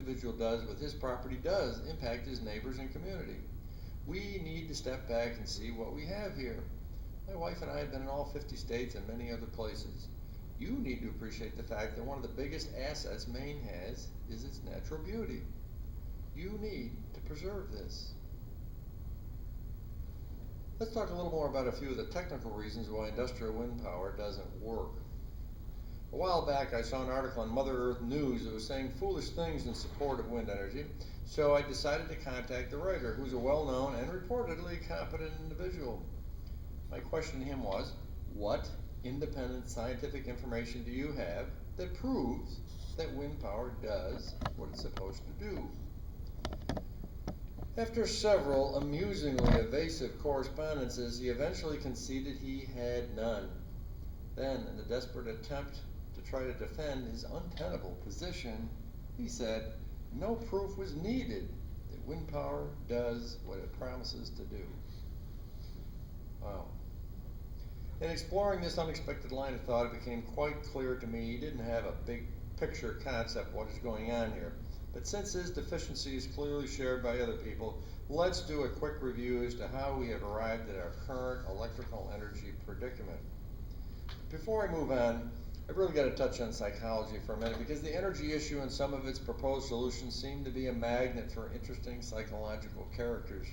individual does with his property does impact his neighbors and community. We need to step back and see what we have here. My wife and I have been in all 50 states and many other places. You need to appreciate the fact that one of the biggest assets Maine has is its natural beauty. You need to preserve this. Let's talk a little more about a few of the technical reasons why industrial wind power doesn't work. A while back I saw an article on Mother Earth News that was saying foolish things in support of wind energy, so I decided to contact the writer, who's a well-known and reportedly competent individual. My question to him was, what independent scientific information do you have that proves that wind power does what it's supposed to do? After several amusingly evasive correspondences, he eventually conceded he had none. Then, in a desperate attempt to try to defend his untenable position, he said no proof was needed that wind power does what it promises to do. Wow. In exploring this unexpected line of thought, it became quite clear to me he didn't have a big picture concept of what is going on here. But since his deficiency is clearly shared by other people, let's do a quick review as to how we have arrived at our current electrical energy predicament. Before I move on, I've really got to touch on psychology for a minute, because the energy issue and some of its proposed solutions seem to be a magnet for interesting psychological characters.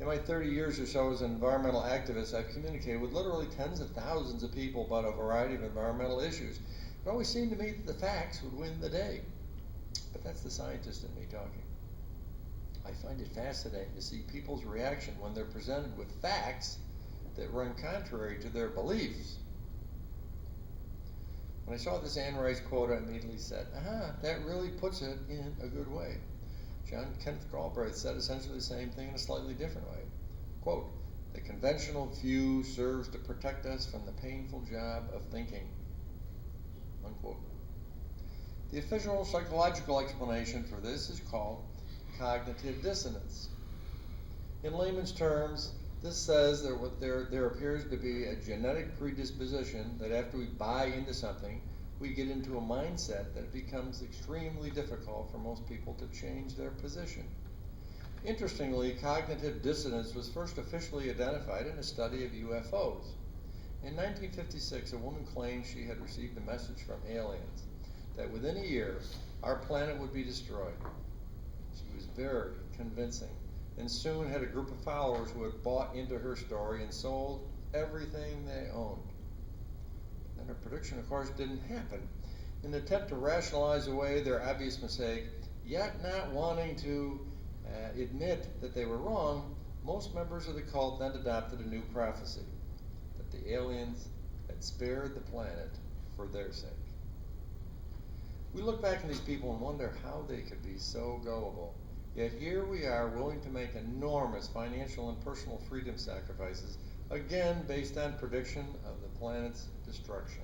In my 30 years or so as an environmental activist, I've communicated with literally tens of thousands of people about a variety of environmental issues. It always seemed to me that the facts would win the day. But that's the scientist in me talking. I find it fascinating to see people's reaction when they're presented with facts that run contrary to their beliefs. When I saw this Anne Rice quote, I immediately said, that really puts it in a good way. John Kenneth Galbraith said essentially the same thing in a slightly different way. Quote, the conventional view serves to protect us from the painful job of thinking. Unquote. The official psychological explanation for this is called cognitive dissonance. In layman's terms, this says that there appears to be a genetic predisposition that after we buy into something, we get into a mindset that it becomes extremely difficult for most people to change their position. Interestingly, cognitive dissonance was first officially identified in a study of UFOs. In 1956, a woman claimed she had received a message from aliens that within a year, our planet would be destroyed. She was very convincing, and soon had a group of followers who had bought into her story and sold everything they owned. And her prediction, of course, didn't happen. In an attempt to rationalize away their obvious mistake, yet not wanting to admit that they were wrong, most members of the cult then adopted a new prophecy, that the aliens had spared the planet for their sake. We look back on these people and wonder how they could be so gullible. Yet here we are, willing to make enormous financial and personal freedom sacrifices, again based on prediction of the planet's destruction.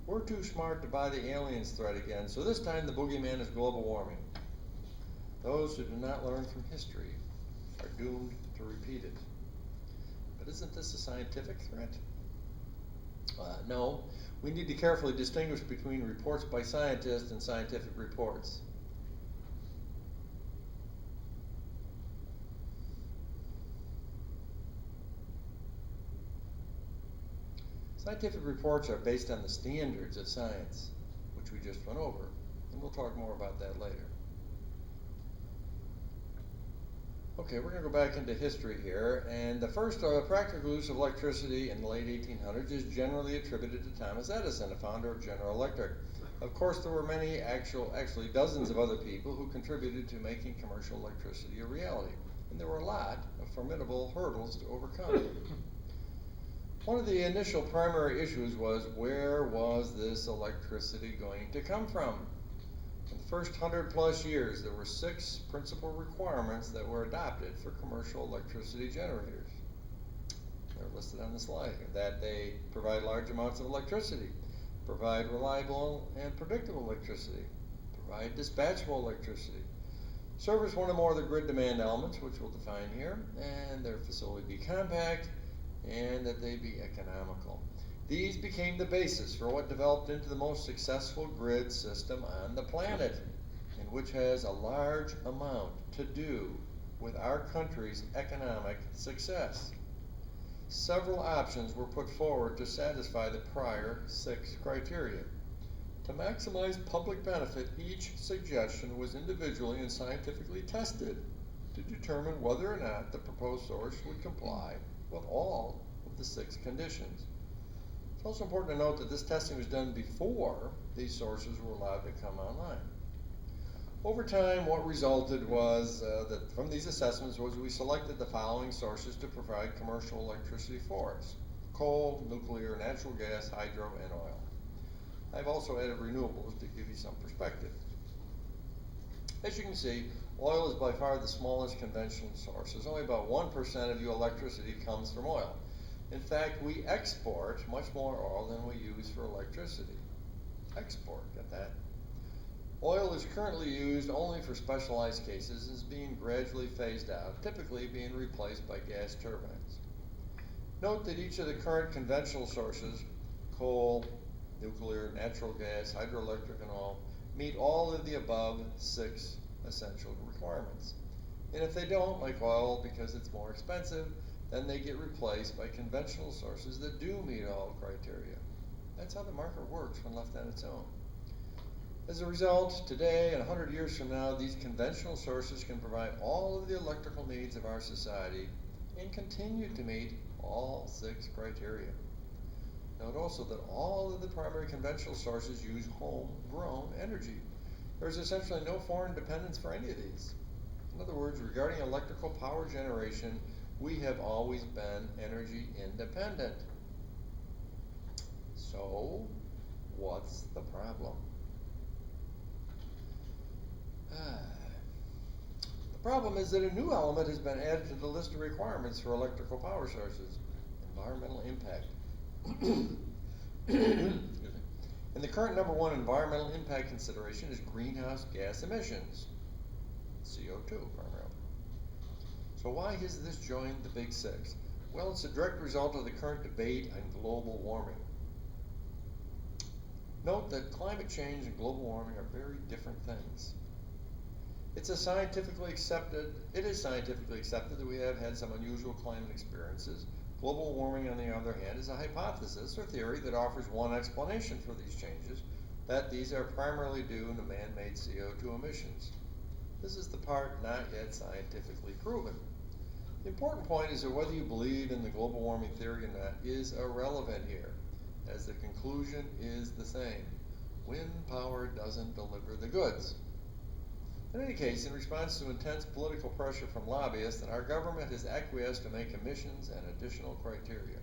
We're too smart to buy the aliens threat again, so this time the boogeyman is global warming. Those who do not learn from history are doomed to repeat it. But isn't this a scientific threat? No. We need to carefully distinguish between reports by scientists and scientific reports. Scientific reports are based on the standards of science, which we just went over, and we'll talk more about that later. Okay, we're going to go back into history here, and the first practical use of electricity in the late 1800s is generally attributed to Thomas Edison, the founder of General Electric. Of course, there were many, actually dozens of other people who contributed to making commercial electricity a reality, and there were a lot of formidable hurdles to overcome. One of the initial primary issues was, where was this electricity going to come from? In the first 100 plus years, there were 6 principal requirements that were adopted for commercial electricity generators. They're listed on the slide here. That they provide large amounts of electricity, provide reliable and predictable electricity, provide dispatchable electricity, service one or more of the grid demand elements, which we'll define here, and their facility be compact, and that they be economical. These became the basis for what developed into the most successful grid system on the planet. And which has a large amount to do with our country's economic success. Several options were put forward to satisfy the prior 6 criteria. To maximize public benefit, each suggestion was individually and scientifically tested to determine whether or not the proposed source would comply with all of the 6 conditions. It's also important to note that this testing was done before these sources were allowed to come online. Over time, what resulted was that from these assessments was we selected the following sources to provide commercial electricity for us: coal, nuclear, natural gas, hydro, and oil. I've also added renewables to give you some perspective. As you can see, oil is by far the smallest conventional source. There's only about 1% of your electricity comes from oil. In fact, we export much more oil than we use for electricity. Export, get that? Oil is currently used only for specialized cases and is being gradually phased out, typically being replaced by gas turbines. Note that each of the current conventional sources, coal, nuclear, natural gas, hydroelectric, and oil, meet all of the above 6 essential requirements. And if they don't, like oil, because it's more expensive, then they get replaced by conventional sources that do meet all criteria. That's how the market works when left on its own. As a result, today and 100 years from now, these conventional sources can provide all of the electrical needs of our society and continue to meet all 6 criteria. Note also that all of the primary conventional sources use homegrown energy. There's essentially no foreign dependence for any of these. In other words, regarding electrical power generation, we have always been energy independent. So, what's the problem? The problem is that a new element has been added to the list of requirements for electrical power sources: environmental impact. And the current number 1 environmental impact consideration is greenhouse gas emissions, CO2 primarily. So why has this joined the Big 6? Well, it's a direct result of the current debate on global warming. Note that climate change and global warming are very different things. It is scientifically accepted that we have had some unusual climate experiences. Global warming, on the other hand, is a hypothesis or theory that offers one explanation for these changes, that these are primarily due to man-made CO2 emissions. This is the part not yet scientifically proven. The important point is that whether you believe in the global warming theory or not is irrelevant here, as the conclusion is the same. Wind power doesn't deliver the goods. In any case, in response to intense political pressure from lobbyists, our government has acquiesced to make emissions an additional criteria.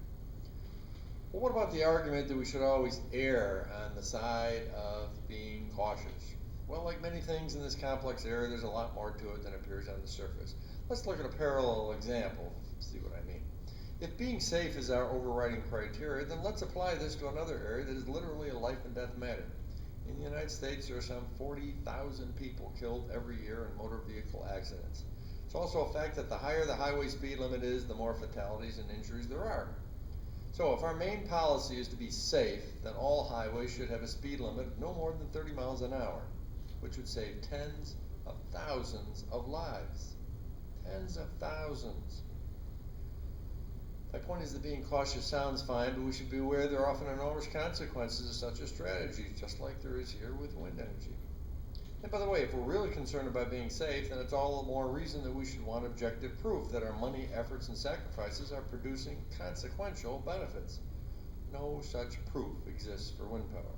Well, what about the argument that we should always err on the side of being cautious? Well, like many things in this complex area, there's a lot more to it than appears on the surface. Let's look at a parallel example, see what I mean. If being safe is our overriding criteria, then let's apply this to another area that is literally a life and death matter. In the United States, there are some 40,000 people killed every year in motor vehicle accidents. It's also a fact that the higher the highway speed limit is, the more fatalities and injuries there are. So if our main policy is to be safe, then all highways should have a speed limit of no more than 30 miles an hour, which would save tens of thousands of lives. Tens of thousands. My point is that being cautious sounds fine, but we should be aware there are often enormous consequences of such a strategy, just like there is here with wind energy. And by the way, if we're really concerned about being safe, then it's all the more reason that we should want objective proof that our money, efforts, and sacrifices are producing consequential benefits. No such proof exists for wind power.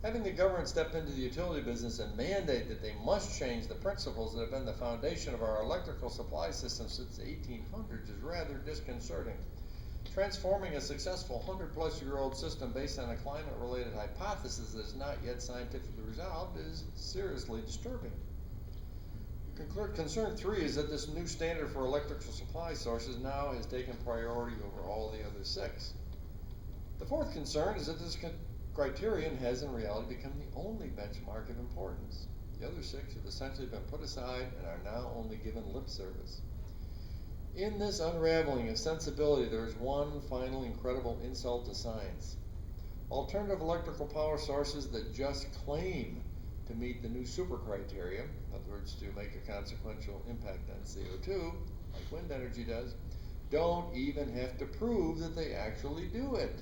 Having the government step into the utility business and mandate that they must change the principles that have been the foundation of our electrical supply system since the 1800s is rather disconcerting. Transforming a successful 100-plus-year-old system based on a climate-related hypothesis that is not yet scientifically resolved is seriously disturbing. Concern 3 is that this new standard for electrical supply sources now has taken priority over all the other 6. The fourth concern is that this criterion has in reality become the only benchmark of importance. The other 6 have essentially been put aside and are now only given lip service. In this unraveling of sensibility, there is one final incredible insult to science. Alternative electrical power sources that just claim to meet the new super criteria, in other words, to make a consequential impact on CO2, like wind energy does, don't even have to prove that they actually do it.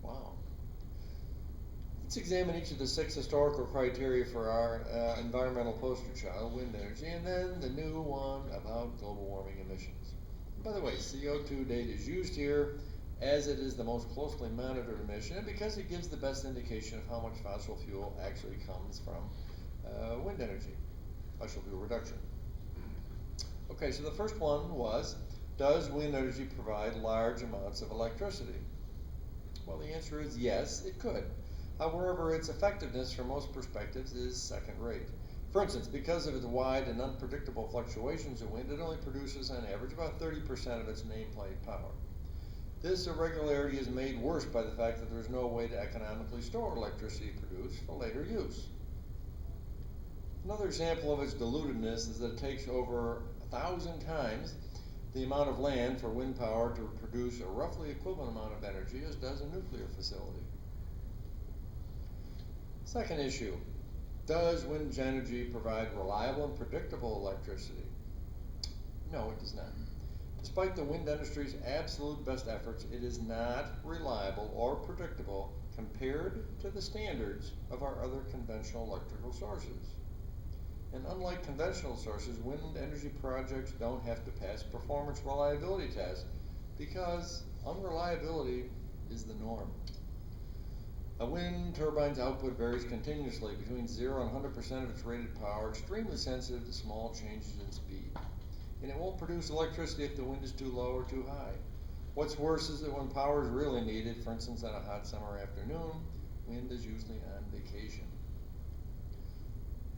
Wow. Let's examine each of the 6 historical criteria for our environmental poster child, wind energy, and then the new one about global warming emissions. And by the way, CO2 data is used here as it is the most closely monitored emission and because it gives the best indication of how much fossil fuel actually comes from wind energy, fossil fuel reduction. Okay, so the first one was, does wind energy provide large amounts of electricity? Well, the answer is yes, it could. However, its effectiveness from most perspectives is second rate. For instance, because of its wide and unpredictable fluctuations of wind, it only produces on average about 30% of its nameplate power. This irregularity is made worse by the fact that there is no way to economically store electricity produced for later use. Another example of its dilutedness is that it takes over 1,000 times the amount of land for wind power to produce a roughly equivalent amount of energy as does a nuclear facility. Second issue, does wind energy provide reliable and predictable electricity? No, it does not. Despite the wind industry's absolute best efforts, it is not reliable or predictable compared to the standards of our other conventional electrical sources. And unlike conventional sources, wind energy projects don't have to pass performance reliability tests because unreliability is the norm. A wind turbine's output varies continuously between 0 and 100% of its rated power, extremely sensitive to small changes in speed. And it won't produce electricity if the wind is too low or too high. What's worse is that when power is really needed, for instance on a hot summer afternoon, wind is usually on vacation.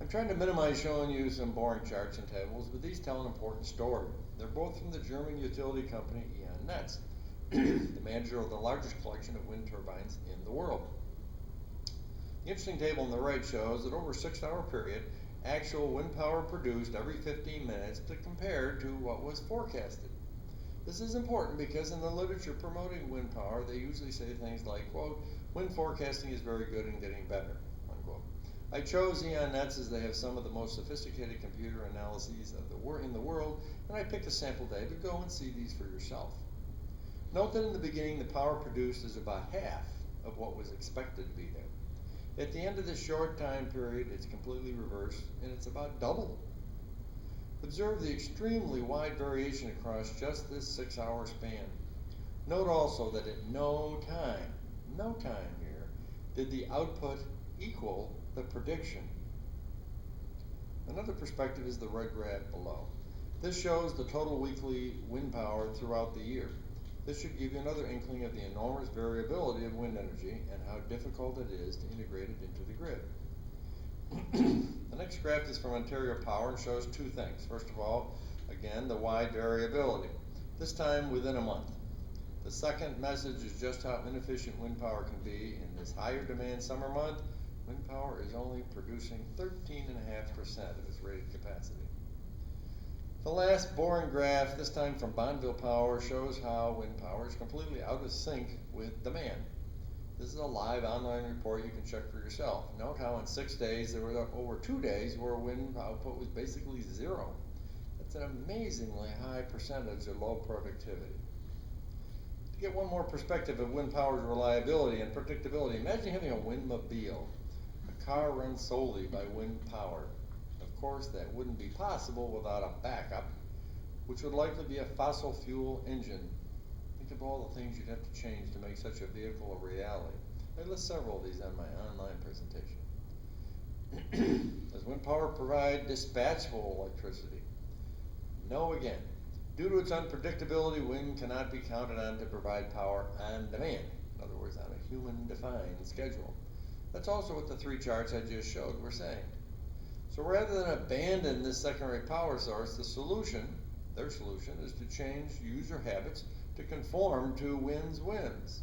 I'm trying to minimize showing you some boring charts and tables, but these tell an important story. They're both from the German utility company E.ON Netz, the manager of the largest collection of wind turbines in the world. The interesting table on the right shows that over a 6-hour period, actual wind power produced every 15 minutes compared to what was forecasted. This is important because in the literature promoting wind power, they usually say things like, quote, wind forecasting is very good and getting better, unquote. I chose E.ON Netz as they have some of the most sophisticated computer analyses in the world, and I picked a sample day, but go and see these for yourself. Note that in the beginning, the power produced is about half of what was expected to be there. At the end of this short time period, it's completely reversed, and it's about double. Observe the extremely wide variation across just this 6-hour span. Note also that at no time here, did the output equal the prediction. Another perspective is the red graph below. This shows the total weekly wind power throughout the year. This should give you another inkling of the enormous variability of wind energy and how difficult it is to integrate it into the grid. The next graph is from Ontario Power and shows 2 things. First of all, again, the wide variability, this time within a month. The second message is just how inefficient wind power can be. In this higher demand summer month, wind power is only producing 13.5% of its rated capacity. The last boring graph, this time from Bonneville Power, shows how wind power is completely out of sync with demand. This is a live online report you can check for yourself. Note how in 6 days there were over 2 days where wind output was basically 0. That's an amazingly high percentage of low productivity. To get one more perspective of wind power's reliability and predictability, imagine having a windmobile, a car run solely by wind power. Of course, that wouldn't be possible without a backup, which would likely be a fossil fuel engine. Think of all the things you'd have to change to make such a vehicle a reality. I list several of these on my online presentation. Does wind power provide dispatchable electricity? No again. Due to its unpredictability, wind cannot be counted on to provide power on demand. In other words, on a human-defined schedule. That's also what the 3 charts I just showed were saying. So rather than abandon this secondary power source, their solution is to change user habits to conform to wind's winds.